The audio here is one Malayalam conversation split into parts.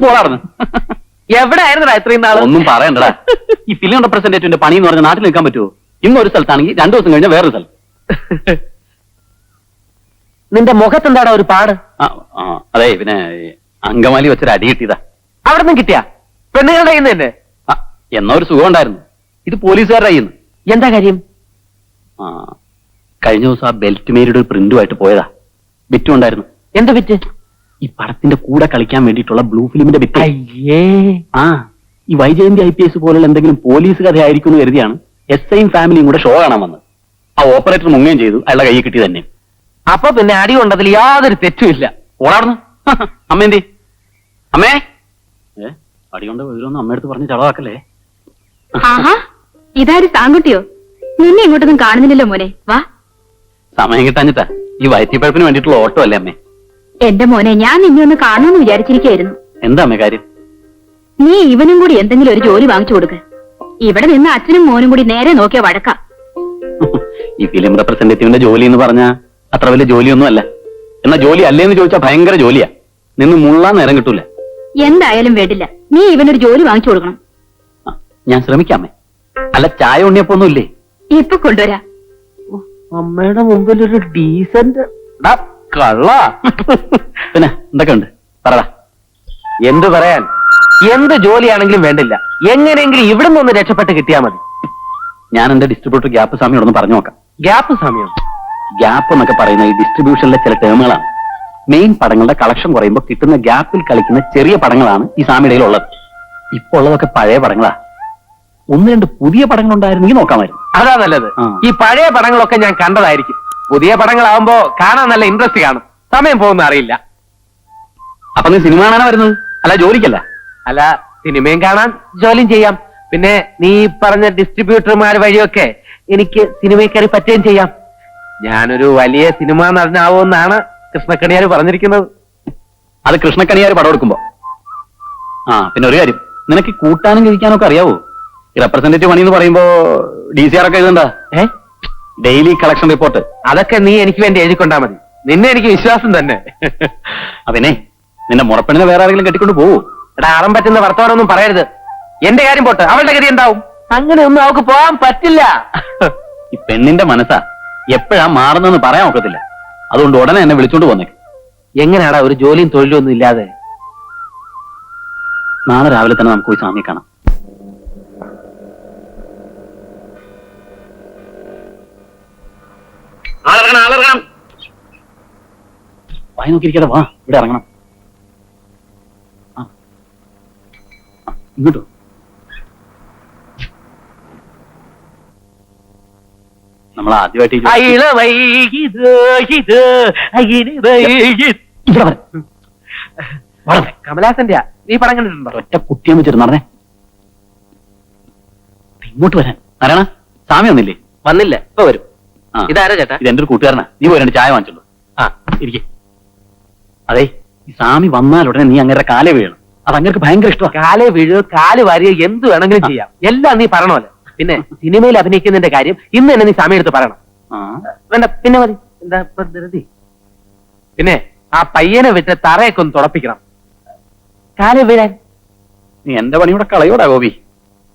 പോളാർന്ന്. എവിടെ ആയിരുന്നു ഇത്രയും നാളെ? ഒന്നും പറയണ്ടടാ. ഈ ഫിലിം റെപ്രസെന്റേറ്റീവിന്റെ പണി എന്ന് പറഞ്ഞ നാട്ടിൽ നിൽക്കാൻ പറ്റുമോ? ഇന്നൊരു സ്ഥലത്താണെങ്കിൽ 2 ദിവസം കഴിഞ്ഞാൽ വേറൊരു സ്ഥലം. നിന്റെ മുഖത്ത് എന്താടാ ഒരു പാട്? അതെ, പിന്നെ അങ്കമാലി വെച്ചൊരു അടി കിട്ടിയതാ. അവിടെ നിന്നും കിട്ടിയാ? പെണ്ണുങ്ങളുടെ കയ്യിൽ നിന്ന് തന്നെ? എന്നാ ഒരു സുഖം ഉണ്ടായിരുന്നു. ഇത് പോലീസുകാരുടെ കയ്യിൽ നിന്ന്. എന്താ കാര്യം? കഴിഞ്ഞ ദിവസം ആ ബെൽറ്റ് മേരിയുടെ ഒരു പ്രിന്റുമായിട്ട് പോയതാ. ബിറ്റും ഉണ്ടായിരുന്നു. എന്ത് ബിറ്റ്? ഈ പടത്തിന്റെ കൂടെ കളിക്കാൻ വേണ്ടിയിട്ടുള്ള ബ്ലൂ ഫിലിമിന്റെ ബിറ്റ്. അയ്യേ. ഈ വൈജയന്തി IPS പോലുള്ള എന്തെങ്കിലും പോലീസ് കഥയായിരിക്കും എന്ന് കരുതിയാണ് SIയും ഫാമിലിയും കൂടെ ഷോ കാണാൻ വന്നത്. ആ ഓപ്പറേറ്റർ മുങ്ങുകയും ചെയ്തു. അയാളുടെ കൈ കിട്ടി തന്നെ. അപ്പൊ പിന്നെ അടി കൊണ്ടതിൽ യാതൊരു തെറ്റുമില്ല. ഓടാർന്ന്. അമ്മ എന്തി? അമ്മേ, അടി കൊണ്ട് വീരൊന്നും അമ്മയടുത്ത് പറഞ്ഞ് ചളവാക്കല്ലേ. ഇതാരും താങ്കുട്ടിയോ? നിന്നെ ഇങ്ങോട്ടൊന്നും കാണുന്നില്ലല്ലോ മോനെ. വാ. സമയം കിട്ടാഞ്ഞിട്ടാ. ഈ വയറ്റിപ്പഴപ്പിന് വേണ്ടിയിട്ടുള്ള ഓട്ടോ അല്ലേ അമ്മേ? എന്റെ മോനെ, ഞാൻ നിന്നെ ഒന്ന് കാണുമെന്ന് വിചാരിച്ചിരിക്കായിരുന്നു. എന്താ അമ്മേ കാര്യം? നീ ഇവനും കൂടി എന്തെങ്കിലും ഒരു ജോലി വാങ്ങിച്ചു കൊടുക്ക്. ഇവിടെ നിന്ന് അച്ഛനും മോനും കൂടി നേരെ നോക്കിയ വഴക്ക. ഈ ഫിലിം റെപ്രസെന്റേറ്റീവിന്റെ ജോലി എന്ന് പറഞ്ഞാൽ അത്ര വലിയ ജോലിയൊന്നും അല്ല. എന്നാ ജോലി അല്ലേന്ന് ചോദിച്ചാൽ ഭയങ്കര ജോലിയാ. നിന്ന് മുള്ളാൻ നേരം കിട്ടൂല. എന്തായാലും വേണ്ടില്ല, നീ ഇവനൊരു ജോലി വാങ്ങിച്ചു കൊടുക്കണം. ഞാൻ ശ്രമിക്കാമേ. അല്ല, ചായ ഉണ്ണിയപ്പൊന്നും ഇല്ലേ? ഇപ്പൊ കൊണ്ടുവരാ. അമ്മയുടെ മുമ്പിൽ ഒരു ഡീസന്റ് കള്ള. പിന്നെ എന്തൊക്കെ ഉണ്ട് പറ. എന്തു പറയാൻ? എന്ത് ജോലിയാണെങ്കിലും വേണ്ടില്ല, എങ്ങനെയെങ്കിലും ഇവിടെ നിന്ന് രക്ഷപ്പെട്ട് കിട്ടിയാൽ മതി. ഞാൻ എന്റെ ഡിസ്ട്രിബ്യൂട്ടർ ഗ്യാപ്പ് സ്വാമിയോടൊന്ന് പറഞ്ഞു നോക്കാം. ഗ്യാപ്പ് സമയം? ഗ്യാപ്പ് എന്നൊക്കെ പറയുന്ന ഈ ഡിസ്ട്രിബ്യൂഷനിലെ ചില ടേമുകളാണ്. മെയിൻ പടങ്ങളുടെ കളക്ഷൻ കുറയുമ്പോൾ കിട്ടുന്ന ഗ്യാപ്പിൽ കളിക്കുന്ന ചെറിയ പടങ്ങളാണ് ഈ സ്വാമിയുടെ ഉള്ളത്. ഇപ്പൊ ഉള്ളതൊക്കെ പഴയ പടങ്ങളാ. 1-2 പുതിയ പടങ്ങൾ ഉണ്ടായിരുന്നെങ്കിൽ നോക്കാമായിരുന്നു. അതാ നല്ലത്. ഈ പഴയ പടങ്ങളൊക്കെ ഞാൻ കണ്ടതായിരിക്കും. പുതിയ പടങ്ങളാവുമ്പോ കാണാൻ നല്ല ഇൻട്രസ്റ്റ് കാണും, സമയം പോകുന്ന അറിയില്ല. അപ്പൊ നീ സിനിമ കാണാനാ വരുന്നത്, അല്ല ജോലിക്കല്ല? അല്ല, സിനിമയും കാണാൻ ജോലിയും ചെയ്യാം. പിന്നെ നീ പറഞ്ഞ ഡിസ്ട്രിബ്യൂട്ടർമാർ വഴിയൊക്കെ എനിക്ക് സിനിമയിൽ കയറി പറ്റുകയും ചെയ്യാം. ഞാനൊരു വലിയ സിനിമ നടനാവുമെന്നാണ് കൃഷ്ണക്കണിയാർ പറഞ്ഞിരിക്കുന്നത്. അത് കൃഷ്ണക്കണിയാർ പടം എടുക്കുമ്പോ. പിന്നെ ഒരു കാര്യം, നിനക്ക് കൂട്ടാനും കഴിക്കാനും ഒക്കെ അറിയാവോ? ഈ റെപ്രസെന്റേറ്റീവ് പണി എന്ന് പറയുമ്പോ DCR ഒക്കെ എഴുതണ്ട. Daily collection report. അതൊക്കെ നീ എനിക്ക് വേണ്ടി എഴുതിക്കൊണ്ടാ മതി. നിന്നെ എനിക്ക് വിശ്വാസം തന്നെ. അതിനെ നിന്റെ മുറപ്പെണ്ണിനെ വേറെ ആരെങ്കിലും കെട്ടിക്കൊണ്ട് പോവൂ. എടാ, അറം പറ്റുന്ന വർത്തമാനമൊന്നും പറയരുത്. എന്റെ കാര്യം പോട്ട്, അവളുടെ ഗതി എന്താവും? അങ്ങനെയൊന്നും അവൾക്ക് പോകാൻ പറ്റില്ല. ഈ പെണ്ണിന്റെ മനസ്സാ എപ്പോഴാ മാറുന്നെന്ന് പറയാൻ ഒക്കത്തില്ല. അതുകൊണ്ട് ഉടനെ എന്നെ വിളിച്ചോണ്ട് പോന്നേക്ക്. എങ്ങനെയാടാ ഒരു ജോലിയും തൊഴിലും ഒന്നും ഇല്ലാതെ? നാളെ രാവിലെ തന്നെ നമുക്ക് പോയി സ്വാമിയെ കാണാം. വായി നോക്കിയിരിക്കട്ടെ, വാ ഇവിടെ ഇറങ്ങണം. ഇങ്ങോട്ടോ. നമ്മൾ ആദ്യമായിട്ട് കമലാസന്റെ നീ പടം കണ്ടിട്ടുണ്ടോ? ഒറ്റ കുത്തിയം വെച്ചിട്ട് നടന്നേ. ഇങ്ങോട്ട് വരാൻ ആരാണ്? സ്വാമി വന്നില്ലേ? വന്നില്ല, ഇപ്പൊ വരും. ഇതാരാ ചേട്ടാ? ഇത് എന്റെ ഒരു കൂട്ടുകാരനാ. നീ പോയി 2 ചായ വാങ്ങിച്ചോളൂ. ഇരിക്കേ. അതെ, ഈ സ്വാമി വന്നാൽ ഉടനെ നീ അങ്ങനെ കാലേ വീഴണം. അത് അങ്ങനെ ഭയങ്കര ഇഷ്ടമാണ്. കാലേ വീഴോ, കാല് വാരിയോ, എന്ത് വേണമെങ്കിലും ചെയ്യാം. എല്ലാം നീ പറയണമല്ലോ. പിന്നെ സിനിമയിൽ അഭിനയിക്കുന്നതിന്റെ കാര്യം ഇന്ന് തന്നെ നീ സമയം എടുത്ത് പറയണം. വേണ്ട, പിന്നെ മതി. എന്താ ധൃതി? പിന്നെ ആ പയ്യനെ വിട്ട് തറയൊക്കെ ഒന്ന് തുടപ്പിക്കണം. കാല് വീഴാൻ നീ എന്റെ പണിയുടെ കളയോടാ ഗോപി.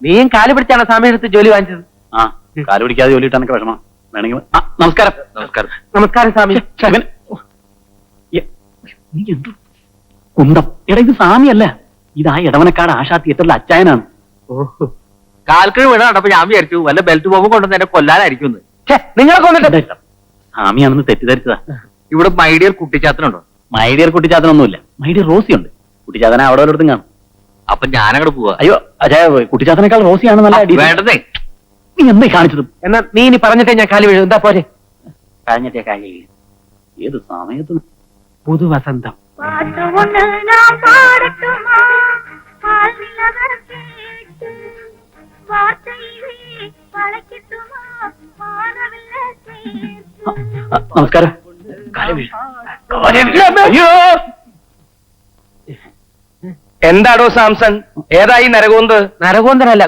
നീയും കാല് പിടിച്ചാണ് സമയം എടുത്ത് ജോലി വാങ്ങിച്ചത്. കാല് പിടിക്കാതെ ജോലി ഇട്ടാനൊക്കെ വിഷമം വേണമെങ്കിൽ. നമസ്കാരം. നമസ്കാരം. നമസ്കാരം സ്വാമി. നീ എന്ത് കുന്തം? എടാ, ഇത് സ്വാമിയല്ല, ഇതാ ഇടവനക്കാട് ആശാ തിയേറ്ററിലെ അച്ചായനാണ്. ഓഹോ, കാൽക്കിഴ് വീണാണ്ടപ്പോ ഞാൻ വിചാരിച്ചു വല്ല ബെൽറ്റ് ബോംബ് കൊണ്ടുവന്ന് എന്നെ കൊല്ലാനായിരിക്കും. നിങ്ങളെ കൊന്നിട്ട് സ്വാമിയാണെന്ന് തെറ്റിദ്ധരിച്ചതാ. ഇവിടെ മൈഡിയർ കുട്ടിച്ചാത്തനുണ്ടോ? മൈഡിയർ കുട്ടിച്ചാത്തനൊന്നുമില്ല, മൈഡിയർ റോസി ഉണ്ട്. കുട്ടിച്ചാത്തനെ അവിടെ ഒരിടത്തും കാണും. അപ്പൊ ഞാനങ്ങോട്ട് പോവാ. അയ്യോ അജയ, കുട്ടിച്ചാത്തനേക്കാൾ റോസിയാണ് നല്ല. വേണ്ടതേ, നീ എന്താ കാണിച്ചതും? എന്നാ നീ ഇനി പറഞ്ഞിട്ടേ ഞാൻ കാലി വീഴും. എന്താ പോരെ? പറഞ്ഞിട്ടേ കാലി വീഴും. ഏത് സമയത്ത്? പുതുവസന്തം. നമസ്കാരം. എന്താടോ സാംസൺ, ഏതായി നരകോന്ത്? നരകോന്തനല്ല,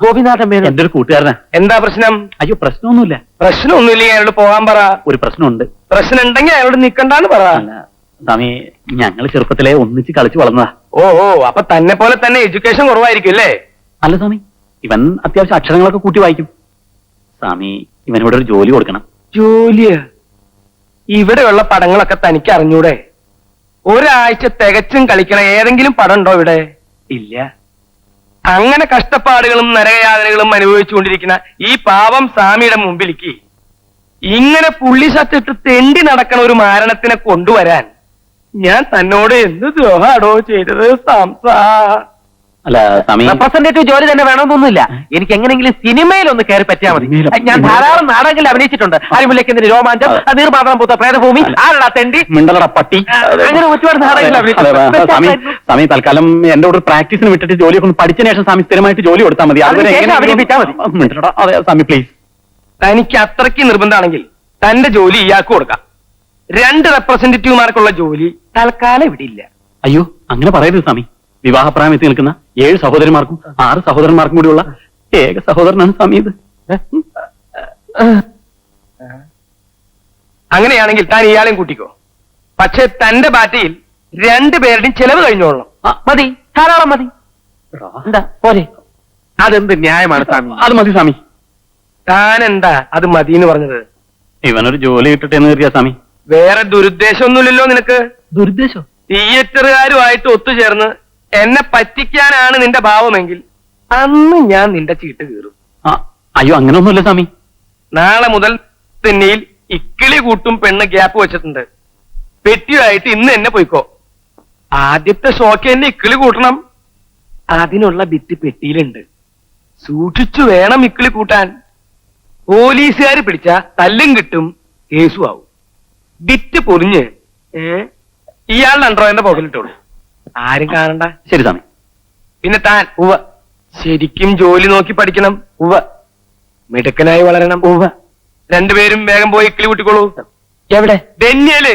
ഗോപിനാഥൻ മേനോൻ. എന്റെ ഒരു കൂട്ടുകാരനാ. എന്താ പ്രശ്നം? അയ്യോ, പ്രശ്നമൊന്നുമില്ല. പ്രശ്നമൊന്നുമില്ല, അയാളോട് പോകാൻ പറ. ഒരു പ്രശ്നമുണ്ട്. പ്രശ്നം ഉണ്ടെങ്കിൽ അയാളോട് നിക്കണ്ടാന്ന് പറ. സ്വാമി ഞങ്ങൾ ചെറുപ്പത്തിലെ ഒന്നിച്ച് കളിച്ചു വളർന്നതാ. ഓ അപ്പൊ തന്നെ പോലെ തന്നെ എഡ്യൂക്കേഷൻ കുറവായിരിക്കും അല്ലേ? അല്ല സ്വാമി, ഇവൻ അത്യാവശ്യം അക്ഷരങ്ങളൊക്കെ കൂട്ടി വായിക്കും. സ്വാമി ഇവനോട് ഒരു ജോലി കൊടുക്കണം. ജോലിയാ? ഇവിടെയുള്ള പടങ്ങളൊക്കെ തനിക്ക് അറിഞ്ഞൂടെ? ഒരാഴ്ച തികച്ചും കളിക്കണ ഏതെങ്കിലും പടം ഉണ്ടോ ഇവിടെ? ഇല്ല. അങ്ങനെ കഷ്ടപ്പാടുകളും നരകയാതനകളും അനുഭവിച്ചുകൊണ്ടിരിക്കുന്ന ഈ പാവം സ്വാമിയുടെ മുമ്പിലേക്ക് ഇങ്ങനെ പുള്ളി സത്തിട്ട് തെണ്ടി നടക്കണ ഒരു മാരണത്തിനെ കൊണ്ടുവരാൻ ഞാൻ തന്നോട് എന്ത് ദ്രോഹാടോ ചെയ്തത് സാംസാ? അല്ല സ്വാമി, റെപ്രസെന്റേറ്റീവ് ജോലി തന്നെ വേണമെന്നൊന്നുമില്ല. എനിക്ക് എങ്ങനെയെങ്കിലും സിനിമയിൽ ഒന്ന് കയറി പറ്റിയാൽ മതി. ഞാൻ ധാരാളം നാടകങ്ങളിൽ അഭിനയിച്ചിട്ടുണ്ട്. അരിമുല്ലയ്ക്കെതിരെ രോമാഞ്ചം, നീർമാതളം പൂത്ത പ്രേതഭൂമി, ആരടാ തെണ്ടി, മിണ്ടലട പട്ടി, അങ്ങനെ ഒരുപാട് നാടകങ്ങളിൽ സ്വാമി അഭിനയിച്ചു. സ്വാമി തൽക്കാലം എന്റെ കൂടെ പ്രാക്ടീസിന് വിട്ടിട്ട് ജോലിയൊക്കെ ഒന്ന് പഠിച്ചതിന് ശേഷം സ്വാമി സ്ഥിരമായിട്ട് ജോലി കൊടുത്താൽ മതി. അതുവരെ അതിന് ശേഷം എങ്ങനെ അഭിനയിപ്പിച്ചാൽ മതി. മിണ്ടലട. അതെ സ്വാമി പ്ലീസ്. തനിക്ക് അത്രയ്ക്ക് നിർബന്ധമാണെങ്കിൽ തന്റെ ജോലി ഇയാൾക്ക് കൊടുക്കാം. 2 റെപ്രസെന്റേറ്റീവുമാർക്കുള്ള ജോലി തൽക്കാലം ഇവിടെ ഇല്ല. അയ്യോ അങ്ങനെ പറയരുത് സ്വാമി. വിവാഹപ്രായം എത്തി നിൽക്കുന്ന 7 സഹോദരന്മാർക്കും 6 സഹോദരന്മാർക്കും കൂടിയുള്ള ഏക സഹോദരനാണ് സ്വാമി ഇത്. അങ്ങനെയാണെങ്കിൽ താൻ ഇയാളെയും കൂട്ടിക്കോ. പക്ഷെ തന്റെ പാർട്ടിയിൽ 2 പേരുടെയും ചെലവ് കഴിഞ്ഞോളണം. മതി, ധാരാളം മതി. എന്താ പോരെ? അതെന്ത് ന്യായമാണ് സ്വാമി? അത് മതി സ്വാമി. താൻ എന്താ അത് മതിന്ന് പറഞ്ഞത്? ഇവനൊരു ജോലി കിട്ടട്ടെ എന്ന് കരുതിയ സ്വാമി. വേറെ ദുരുദ്ദേശമൊന്നുമില്ലല്ലോ നിനക്ക്? ദുരുദ്ദേശം? തിയേറ്ററുകാരുമായിട്ട് ഒത്തുചേർന്ന് എന്നെ പറ്റിക്കാനാണ് നിന്റെ ഭാവമെങ്കിൽ അന്ന് ഞാൻ നിന്റെ ചീട്ട് കീറും. അയ്യോ അങ്ങനെയൊന്നുമില്ല സ്വാമി. നാളെ മുതൽ തെന്നിയിൽ ഇക്കിളി കൂട്ടും പെണ്ണ് ഗ്യാപ്പ് വെച്ചിട്ടുണ്ട്. പെറ്റിയായിട്ട് ഇന്ന് എന്നെ പോയിക്കോ. ആദ്യത്തെ ഷോക്ക് എന്നെ ഇക്കിളി കൂട്ടണം. അതിനുള്ള ബിറ്റ് പെട്ടിയിലുണ്ട്. സൂക്ഷിച്ചു വേണം ഇക്കിളി കൂട്ടാൻ. പോലീസുകാർ പിടിച്ച തല്ലും കിട്ടും, കേസും ആവും. ബിറ്റ് പൊറിഞ്ഞ് ഇയാളുടെ അണ്ടർവെയറിന്റെ പോക്കലിട്ടോളൂ. ആരും കാണണ്ട. ശരി സ്വാമി. പിന്നെ താൻ ശരിക്കും ജോലി നോക്കി പഠിക്കണം. മിടുക്കനായി വളരണം. 2 പേരും വേഗം പോയി ഇക്കിളി കൂട്ടിക്കോളൂ. എവിടെ? ധന്യല്.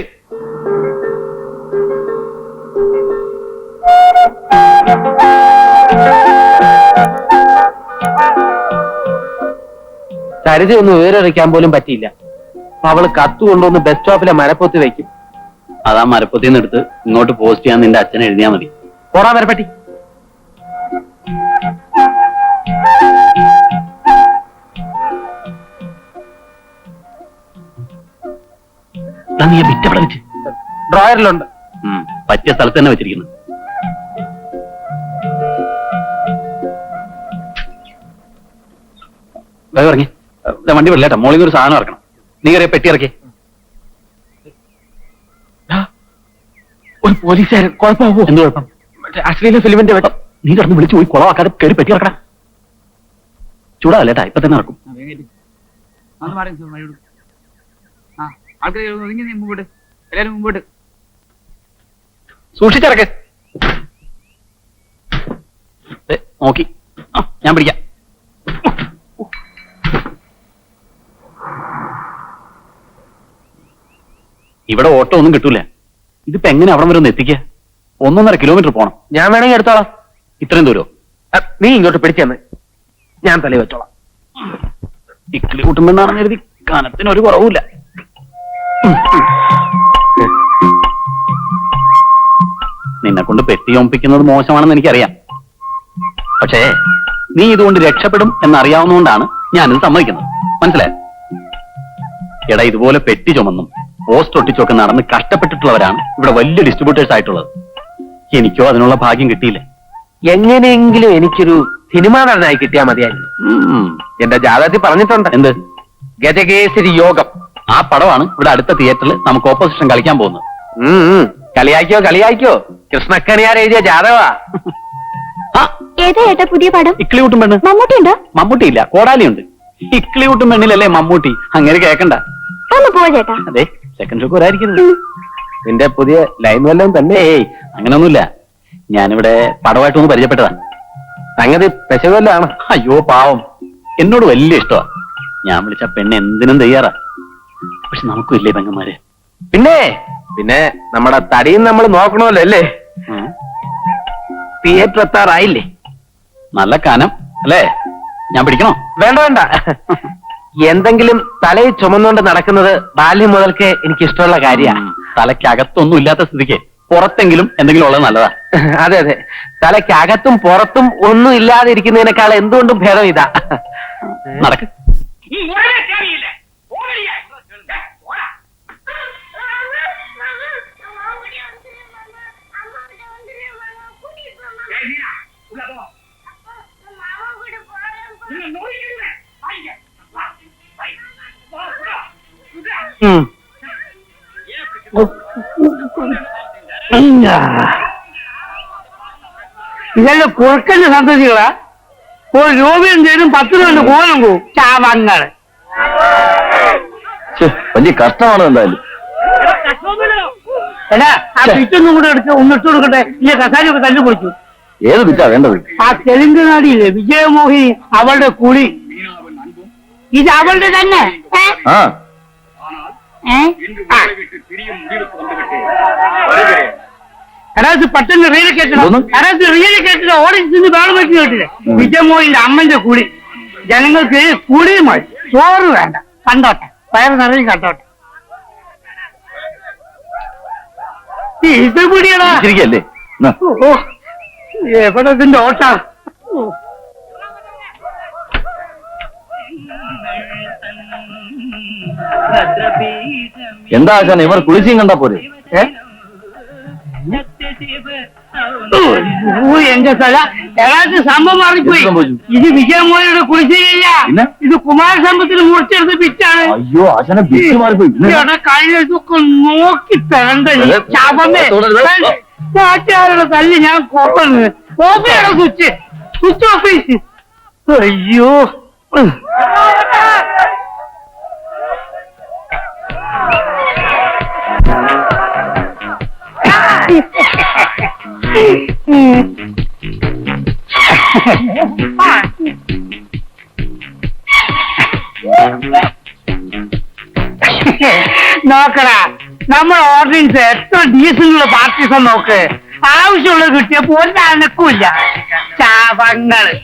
സരിതയൊന്നും വിവരറിയിക്കാൻ പോലും പറ്റിയില്ല. അവള് കത്ത് കൊണ്ടുവന്ന് ബസ് സ്റ്റോപ്പിലെ മരപ്പൊത്തി വെക്കും. അതാ മരപ്പത്തിന്ന് എടുത്ത് ഇങ്ങോട്ട് പോസ്റ്റ് ചെയ്യാൻ നിന്റെ അച്ഛനെ എഴുതിയാ മതി. പോറാ മരപ്പറ്റി. നീ ബിറ്റ് എവിടെ വെച്ച്? ഡ്രോയറിലുണ്ട്. പറ്റിയ സ്ഥലത്ത് തന്നെ വെച്ചിരിക്കുന്നു. വേഗം ഇറങ്ങി. വണ്ടി വിടില്ലേട്ടാ, മോളിൽ നിന്ന് ഒരു സാധനം ഇറക്കണം. നീ കയറിയ പെട്ടി ഇറക്കി. ഒരു പോലീസുകാരൻ. കുഴപ്പമാവോ? എന്ത് കുഴപ്പം? അശ്ലീല ഫിലിമിന്റെ വെട്ടം. നീ കിടന്ന് വിളിച്ചു പോയി കുളവാക്കാതെ കയറി പെട്ടി ഇറക്കണം. ചൂടാല്ലേട്ടാ, ഇപ്പൊ തന്നെ ഇറക്കും. മുമ്പോട്ട് സൂക്ഷിച്ചിറക്കെ. നോക്കി ഞാൻ പിടിക്കാം. ഇവിടെ ഓട്ടോ ഒന്നും കിട്ടൂല. ഇതിപ്പോ എങ്ങനെ അവിടെ വരെ ഒന്ന് എത്തിക്കുക? 1.5 കിലോമീറ്റർ പോണം. ഞാൻ വേണമെങ്കിൽ എടുത്തോളാം. ഇത്രയും ദൂരോ? നീ ഇങ്ങോട്ട് പിടിച്ചെന്ന് ഞാൻ തലേ വെച്ചോളാം. ഇക്കിളി കൂട്ടുമ്പോഴാണെന്ന് കരുതി കനത്തിനൊരു കുറവുമില്ല. നിന്നെ കൊണ്ട് പെട്ടി ഒമ്പിക്കുന്നത് മോശമാണെന്ന് എനിക്കറിയാം. പക്ഷേ നീ ഇതുകൊണ്ട് രക്ഷപ്പെടും എന്നറിയാവുന്നതുകൊണ്ടാണ് ഞാനിത് സമ്മതിക്കുന്നത്. മനസ്സിലായോ? എടാ, ഇതുപോലെ പെട്ടി ചുമന്നും പോസ്റ്റ് ഒട്ടിച്ചൊക്കെ നടന്ന് കഷ്ടപ്പെട്ടിട്ടുള്ളവരാണ് ഇവിടെ വലിയ ഡിസ്ട്രിബ്യൂട്ടേഴ്സ് ആയിട്ടുള്ളത്. എനിക്കോ അതിനുള്ള ഭാഗ്യം കിട്ടിയില്ലേ. എങ്ങനെയെങ്കിലും എനിക്കൊരു സിനിമാ നടനായി കിട്ടിയാൽ മതിയായിരുന്നു. എന്റെ ജാതകത്തിൽ പറഞ്ഞിട്ടുണ്ട്. എന്ത്? ഗജകേസരി യോഗം. ആ പടമാണ് ഇവിടെ അടുത്ത തിയേറ്ററിൽ നമുക്ക് ഓപ്പോസിഷൻ കളിക്കാൻ പോകുന്നത്. കളിയാക്കിയോ. കൃഷ്ണക്കണിയാർ എഴുതിയ ജാതകവാ. ഏതാ ഏട്ടാ പുതിയ പടം? ഇക്കിളിയൂട്ടും പെണ്ണ്. മമ്മൂട്ടി ഉണ്ടോ? മമ്മൂട്ടിയില്ല, കോടാലിയുണ്ട്. ഇക്കിളിയൂട്ടും പെണ്ണിലല്ലേ മമ്മൂട്ടി. അങ്ങനെ കേക്കണ്ട. ഒന്ന് പോ ചേട്ടാ. അതെ, സെക്കൻഡ് ഷോക്ക് വരായിരിക്കുന്നത്. നിന്റെ പുതിയ ലൈൻ വല്ലതും തന്നെ? ഏയ് അങ്ങനൊന്നുമില്ല. ഞാനിവിടെ പടമായിട്ടൊന്ന് പരിചയപ്പെട്ടതാ. സംഗതി പെശകല്ലാണ്. അയ്യോ പാവം, എന്നോട് വലിയ ഇഷ്ടമാ. ഞാൻ വിളിച്ച പെണ്ണ് എന്തിനും തയ്യാറാ. പക്ഷെ നമുക്കും ഇല്ലേ പെങ്ങന്മാര്? പിന്നെ നമ്മുടെ തടിയും നമ്മൾ നോക്കണമല്ലോ അല്ലേ? തിയേറ്റർ എത്താറായില്ലേ? നല്ല കനം അല്ലേ? ഞാൻ പിടിക്കണോ? വേണ്ട. എന്തെങ്കിലും തലയിൽ ചുമന്നുകൊണ്ട് നടക്കുന്നത് ബാല്യം മുതൽക്ക് എനിക്ക് ഇഷ്ടമുള്ള കാര്യമാണ്. തലയ്ക്കകത്തൊന്നും ഇല്ലാത്ത സ്ഥിതിക്ക് പുറത്തെങ്കിലും എന്തെങ്കിലും ഉള്ളത് നല്ലതാ. അതെ അതെ, തലയ്ക്കകത്തും പുറത്തും ഒന്നും ഇല്ലാതെ ഇരിക്കുന്നതിനേക്കാൾ എന്തുകൊണ്ടും ഭേദം ഇതാ. നടക്ക്. ഇതല്ല കുറുക്കന്റെ സന്തതികളാ. ഒരു രൂപയും തരും 10 രൂപ കോലും പോവും. ചാവങ്ങൾ വലിയ കഷ്ടമാണ് എന്തായാലും. എടാ ആ പിറ്റൊന്നും കൂടെ എടുത്ത് ഒന്നിട്ട് കൊടുക്കട്ടെ. ഈ കസാരയൊക്കെ തല്ലു പൊളിച്ചു. ഏത് പിറ്റാ വേണ്ടത്? ആ തെലുങ്ക് നാടിയില്ലേ വിജയമോഹിനി, അവളുടെ കുളി. ഇത് അവളുടെ തന്നെ. ആ എടാ ഇത് പെട്ടെന്ന് റീല് കേട്ടണം. എടാ ഇത് റീല് കേട്ടില്ല. ഓഡിയൻസിന് വേണം വെച്ച് കേട്ടില്ലേ. വിജയമോഹിന്റെ അമ്മന്റെ കുളി. ജനങ്ങൾക്ക് കുളിയും മതി, ചോറ് വേണ്ട. കണ്ടോട്ടെ, വയറ് നിറയും കണ്ടോട്ടെ. ഇത് പിടിയടാ. ഇരിക്കല്ലേ? ഓ എവിടെ ഇതിന്റെ ഓട്ടാ. എന്താ ആശാൻ ഇവർ കുളിച്ചും കണ്ടാ പോരെ? എന്റെ സ്ഥല ഏതാണ്ട് സംഭവം മാറിപ്പോയി. ഇത് വിജയമോഹയുടെ കുളിശ്ശേരിയില്ല, ഇത് കുമാരസമ്പത്തിന് മുറിച്ചെടുത്ത് പിറ്റാണ്. അയ്യോ ആശാനെ ബിറ്റ് മാറിപ്പോയി. കഴിഞ്ഞൊക്കെ നോക്കി തരണ്ട. ശവമേ നാട്ടുകാരുടെ തല്ലി ഞാൻ കോപ്പണ്. കോപ്പയുടെ സ്വിച്ച് ഓഫീസ്. അയ്യോ നോക്കടാ, നമ്മുടെ ഓർഡിനൻസ് എത്ര ഡീസലുള്ള പാർട്ടീസ് നോക്ക്. ആവശ്യമുള്ളത് കിട്ടിയപ്പോ ഒരു അനക്കുമില്ല. ചാവങ്ങള്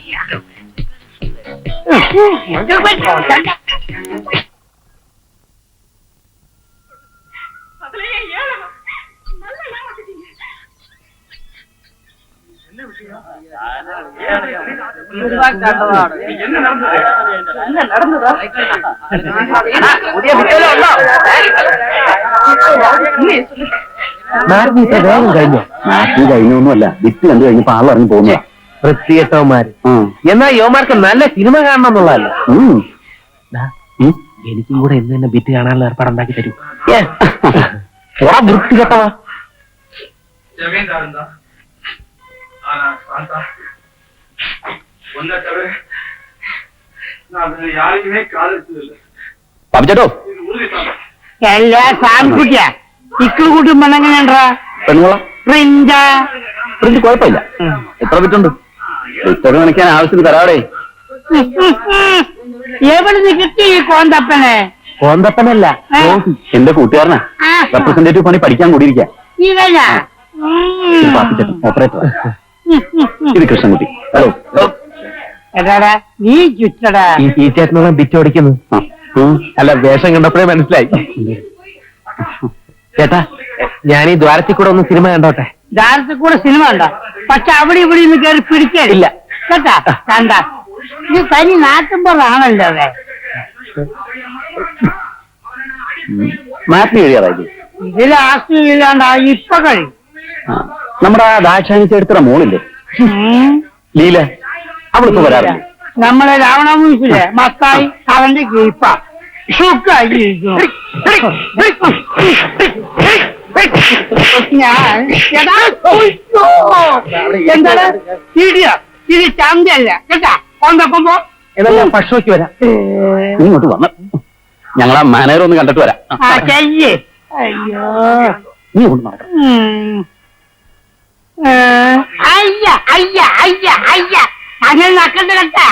വേഗം കഴിഞ്ഞോ? നാട്ടിൽ കഴിഞ്ഞൊന്നുമല്ല, വിറ്റ് കണ്ടു കഴിഞ്ഞപ്പോ ആൾ ഇറങ്ങി പോകുന്നതാ. വൃത്തികെട്ടവന്മാര്. എന്നാ യുവമാർക്ക് നല്ല സിനിമ കാണണം എന്നുള്ളതല്ല. എനിക്കും കൂടെ ഇന്ന് തന്നെ ബിറ്റ് കാണാനുള്ള ഏർപ്പാടുണ്ടാക്കി തരൂ. വൃത്തികെട്ടവാ. പവിച്ചേട്ടോ എല്ലാ സാൻകുട്ടിയാ ഇക്കിള് കൂട്ടും പെണ്ണെങ്ങനെയാണ്ടാ? പെണ്ണുങ്ങളാ പ്രിഞ്ചാ. പ്രിന്റ് കുഴപ്പമില്ല. എത്ര വിറ്റുണ്ട്? ലിറ്റർ കണക്കാൻ ആവശ്യത്തിന് തരാടേ. എവിടെ നിന്ന് കിട്ടി ഈ കോന്തപ്പനെ? കോന്തപ്പനല്ല, എന്റെ കൂട്ടുകാരനാ. റെപ്രസെന്റേറ്റീവ് പണി പഠിക്കാൻ കൂടിയിരിക്കാം. ഇവനാ ഓപ്പറേറ്റർ. ഇത് കൃഷ്ണൻകുട്ടി. ഹലോ. എടാടാ നീ ചുറ്റടാ. ഈ ചേട്ടനുള്ള ബിറ്റ് ഓടിക്കുന്നു. അല്ല, വേഷം കണ്ടപ്പോഴേ മനസ്സിലായി. ചേട്ടാ, ഞാൻ ഈ ദ്വാരത്തിൽ കൂടെ ഒന്ന് സിനിമ കണ്ടോട്ടെ. ദ്വാരത്തിൽ കൂടെ സിനിമ ഉണ്ടോ? പക്ഷെ അവിടെ ഇവിടെ നിന്ന് കയറി പിടിക്കില്ല കേട്ടാ. കണ്ട ഇത് തനി നാട്ടുമ്പോഴാണല്ലോ. മാറ്റി എഴുതിയതായി. ഇതിൽ ആസ്തിയില്ലാണ്ടാ ഇപ്പൊ കഴിയും. നമ്മുടെ ആ ദാക്ഷായണി ചേട്ടത്തിയുടെ മോളില്ലേ ലീല, അവളിപ്പോ വരാറില്ലേ? നമ്മളെ രാവണ മൂസിലെ മത്തായി അവന്റെ കീപ്പ എന്താണ് ഇടിയ? ഇത് ചന്തയല്ല കേട്ടാ. കൊണ്ടപ്പോ എല്ലാം ഭക്ഷണയ്ക്ക് വരാം. ഇങ്ങോട്ട് വന്ന് ഞങ്ങളാ മാനേജർ ഒന്ന് കണ്ടിട്ട് വരാം. ആ ചെയ്യേ. അയ്യോ നീ കൊണ്ട് നടക്കാം. അയ്യ അയ്യ അയ്യ അയ്യ അങ്ങനെ നക്കണ്ട കേട്ടാ.